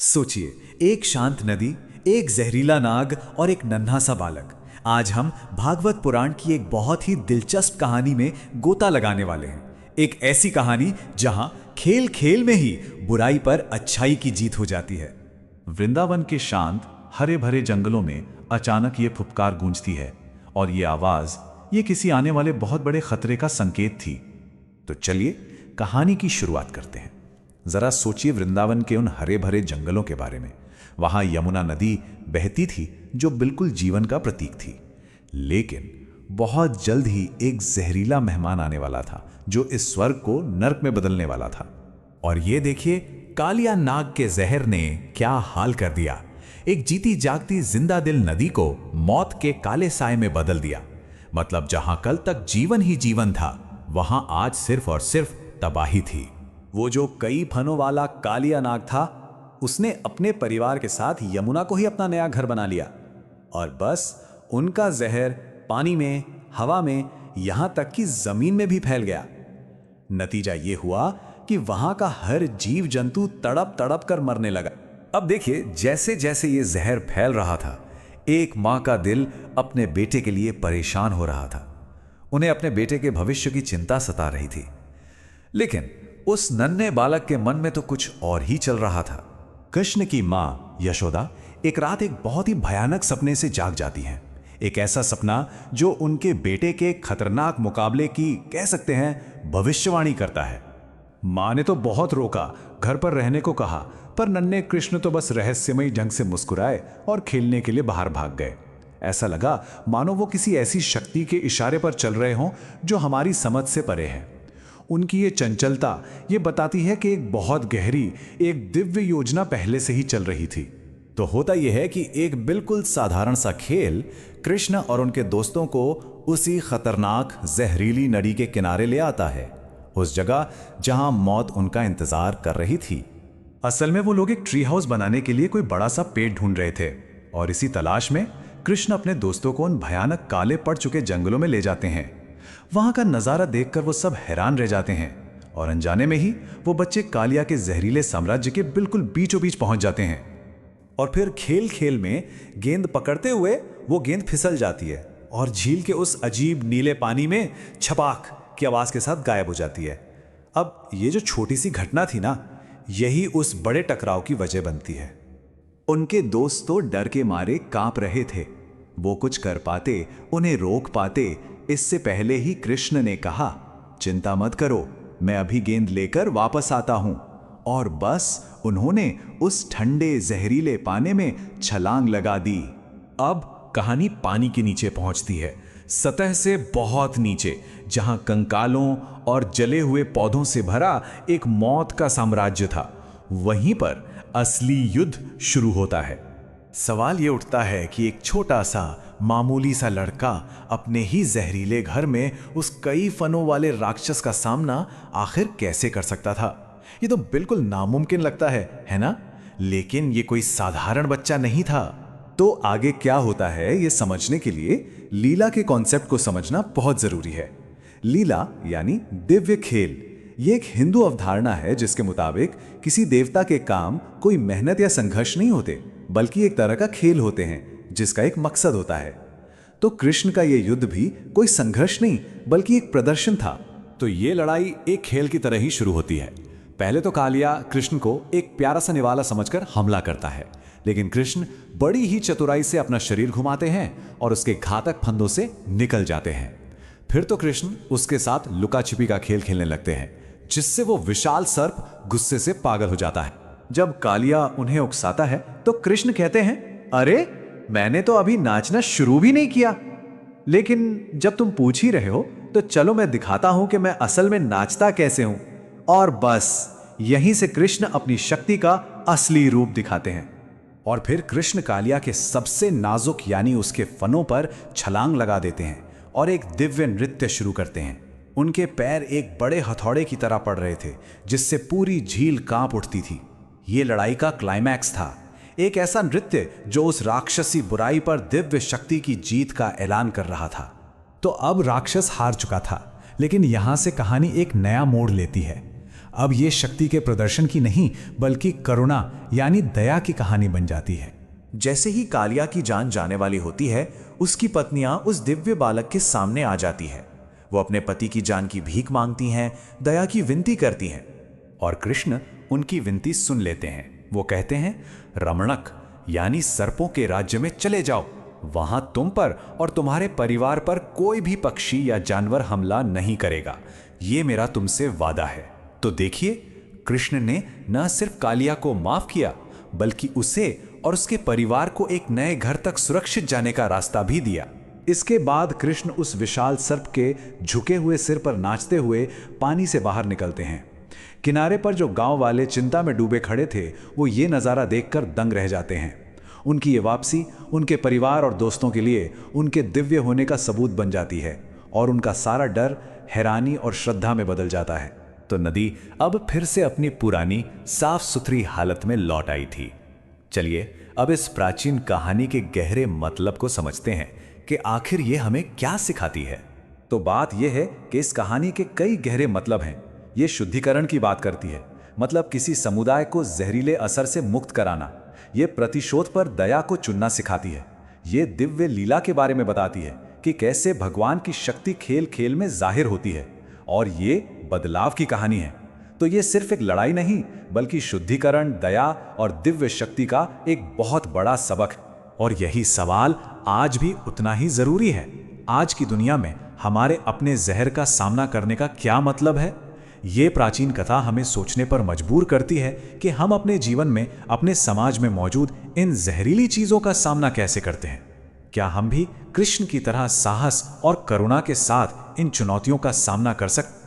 सोचिए, एक शांत नदी, एक जहरीला नाग और एक नन्हा सा बालक। आज हम भागवत पुराण की एक बहुत ही दिलचस्प कहानी में गोता लगाने वाले हैं। एक ऐसी कहानी जहां खेल खेल में ही बुराई पर अच्छाई की जीत हो जाती है। वृंदावन के शांत हरे भरे जंगलों में अचानक ये फुफकार गूंजती है और ये आवाज ये किसी आने वाले बहुत बड़े खतरे का संकेत थी। तो चलिए कहानी की शुरुआत करते हैं। जरा सोचिए वृंदावन के उन हरे भरे जंगलों के बारे में। वहां यमुना नदी बहती थी जो बिल्कुल जीवन का प्रतीक थी। लेकिन बहुत जल्द ही एक जहरीला मेहमान आने वाला था जो इस स्वर्ग को नर्क में बदलने वाला था। और ये देखिए, कालिया नाग के जहर ने क्या हाल कर दिया। एक जीती जागती जिंदा दिल नदी को मौत के काले साए में बदल दिया। मतलब जहां कल तक जीवन ही जीवन था, वहां आज सिर्फ और सिर्फ तबाही थी। वो जो कई फनों वाला कालिया नाग था, उसने अपने परिवार के साथ यमुना को ही अपना नया घर बना लिया। और बस उनका जहर पानी में, हवा में, यहां तक कि जमीन में भी फैल गया। नतीजा ये हुआ कि वहां का हर जीव जंतु तड़प तड़प कर मरने लगा। अब देखिए, जैसे जैसे ये जहर फैल रहा था, एक मां का दिल अपने बेटे के लिए परेशान हो रहा था। उन्हें अपने बेटे के भविष्य की चिंता सता रही थी। लेकिन उस नन्हे बालक के मन में तो कुछ और ही चल रहा था। कृष्ण की मां यशोदा एक रात एक बहुत ही भयानक सपने से जाग जाती हैं। एक ऐसा सपना जो उनके बेटे के खतरनाक मुकाबले की, कह सकते हैं, भविष्यवाणी करता है। मां ने तो बहुत रोका, घर पर रहने को कहा, पर नन्हे कृष्ण तो बस रहस्यमयी ढंग से मुस्कुराए और खेलने के लिए बाहर भाग गए। ऐसा लगा मानो वो किसी ऐसी शक्ति के इशारे पर चल रहे हों जो हमारी समझ से परे है। उनकी ये चंचलता ये बताती है कि एक बहुत गहरी, एक दिव्य योजना पहले से ही चल रही थी। तो होता यह है कि एक बिल्कुल साधारण सा खेल कृष्ण और उनके दोस्तों को उसी खतरनाक जहरीली नदी के किनारे ले आता है, उस जगह जहां मौत उनका इंतजार कर रही थी। असल में वो लोग एक ट्री हाउस बनाने के लिए कोई बड़ा सा पेड़ ढूंढ रहे थे, और इसी तलाश में कृष्ण अपने दोस्तों को उन भयानक काले पड़ चुके जंगलों में ले जाते हैं। वहां का नजारा देखकर वो सब हैरान रह जाते हैं, और अनजाने में ही वो बच्चे कालिया के जहरीले साम्राज्य के बिल्कुल बीचों बीच पहुंच जाते हैं। और फिर खेल खेल में गेंद पकड़ते हुए वो गेंद फिसल जाती है और झील के उस अजीब नीले पानी में छपाक की आवाज के साथ गायब हो जाती है। अब ये जो छोटी सी घटना थी ना, यही उस बड़े टकराव की वजह बनती है। उनके दोस्त तो डर के मारे कांप रहे थे। वो कुछ कर पाते, उन्हें रोक पाते, इससे पहले ही कृष्ण ने कहा, चिंता मत करो, मैं अभी गेंद लेकर वापस आता हूं। और बस उन्होंने उस ठंडे जहरीले पानी में छलांग लगा दी। अब कहानी पानी के नीचे पहुंचती है, सतह से बहुत नीचे, जहां कंकालों और जले हुए पौधों से भरा एक मौत का साम्राज्य था। वहीं पर असली युद्ध शुरू होता है। सवाल ये उठता है कि एक छोटा सा मामूली सा लड़का अपने ही जहरीले घर में उस कई फनों वाले राक्षस का सामना आखिर कैसे कर सकता था। ये तो बिल्कुल नामुमकिन लगता है ना? लेकिन ये कोई साधारण बच्चा नहीं था। तो आगे क्या होता है ये समझने के लिए लीला के कॉन्सेप्ट को समझना बहुत जरूरी है। लीला यानी दिव्य खेल। ये एक हिंदू अवधारणा है जिसके मुताबिक किसी देवता के काम कोई मेहनत या संघर्ष नहीं होते, बल्कि एक तरह का खेल होते हैं जिसका एक मकसद होता है। तो कृष्ण का यह युद्ध भी कोई संघर्ष नहीं, बल्कि एक प्रदर्शन था। तो ये लड़ाई एक खेल की तरह ही शुरू होती है। पहले तो कालिया कृष्ण को एक प्यारा सा निवाला समझकर हमला करता है, लेकिन कृष्ण बड़ी ही चतुराई से अपना शरीर घुमाते हैं और उसके घातक फंदों से निकल जाते हैं। फिर तो कृष्ण उसके साथ लुका छिपी का खेल खेलने लगते हैं, जिससे वो विशाल सर्प गुस्से से पागल हो जाता है। जब कालिया उन्हें उकसाता है तो कृष्ण कहते हैं, अरे मैंने तो अभी नाचना शुरू भी नहीं किया, लेकिन जब तुम पूछ ही रहे हो तो चलो मैं दिखाता हूं कि मैं असल में नाचता कैसे हूं। और बस यहीं से कृष्ण अपनी शक्ति का असली रूप दिखाते हैं। और फिर कृष्ण कालिया के सबसे नाजुक यानी उसके फनों पर छलांग लगा देते हैं और एक दिव्य नृत्य शुरू करते हैं। उनके पैर एक बड़े हथौड़े की तरह पड़ रहे थे, जिससे पूरी झील कांप उठती थी। ये लड़ाई का क्लाइमैक्स था, एक ऐसा नृत्य जो उस राक्षसी बुराई पर दिव्य शक्ति की जीत का ऐलान कर रहा था। तो अब राक्षस हार चुका था, लेकिन यहां से कहानी एक नया मोड़ लेती है। अब ये शक्ति के प्रदर्शन की नहीं बल्कि करुणा यानी दया की कहानी बन जाती है। जैसे ही कालिया की जान जाने वाली होती है, उसकी पत्नियां उस दिव्य बालक के सामने आ जाती है। वो अपने पति की जान की भीख मांगती हैं, दया की विनती करती हैं। और कृष्ण उनकी विनती सुन लेते हैं। वो कहते हैं, रमणक यानी सर्पों के राज्य में चले जाओ। वहां तुम पर और तुम्हारे परिवार पर कोई भी पक्षी या जानवर हमला नहीं करेगा। ये मेरा तुमसे वादा है। तो देखिए, कृष्ण ने न सिर्फ कालिया को माफ किया बल्कि उसे और उसके परिवार को एक नए घर तक सुरक्षित जाने का रास्ता भी दिया। इसके बाद कृष्ण उस विशाल सर्प के झुके हुए सिर पर नाचते हुए पानी से बाहर निकलते हैं। किनारे पर जो गांव वाले चिंता में डूबे खड़े थे, वो ये नज़ारा देखकर दंग रह जाते हैं। उनकी ये वापसी उनके परिवार और दोस्तों के लिए उनके दिव्य होने का सबूत बन जाती है और उनका सारा डर हैरानी और श्रद्धा में बदल जाता है। तो नदी अब फिर से अपनी पुरानी साफ सुथरी हालत में लौट आई थी। चलिए अब इस प्राचीन कहानी के गहरे मतलब को समझते हैं कि आखिर ये हमें क्या सिखाती है। तो बात यह है कि इस कहानी के कई गहरे मतलब हैं। ये शुद्धिकरण की बात करती है, मतलब किसी समुदाय को जहरीले असर से मुक्त कराना। ये प्रतिशोध पर दया को चुनना सिखाती है। ये दिव्य लीला के बारे में बताती है कि कैसे भगवान की शक्ति खेल खेल में जाहिर होती है। और ये बदलाव की कहानी है। तो ये सिर्फ एक लड़ाई नहीं बल्कि शुद्धिकरण, दया और दिव्य शक्ति का एक बहुत बड़ा सबक है। और यही सवाल आज भी उतना ही जरूरी है। आज की दुनिया में हमारे अपने जहर का सामना करने का क्या मतलब है? ये प्राचीन कथा हमें सोचने पर मजबूर करती है कि हम अपने जीवन में, अपने समाज में मौजूद इन जहरीली चीजों का सामना कैसे करते हैं। क्या हम भी कृष्ण की तरह साहस और करुणा के साथ इन चुनौतियों का सामना कर सकते हैं?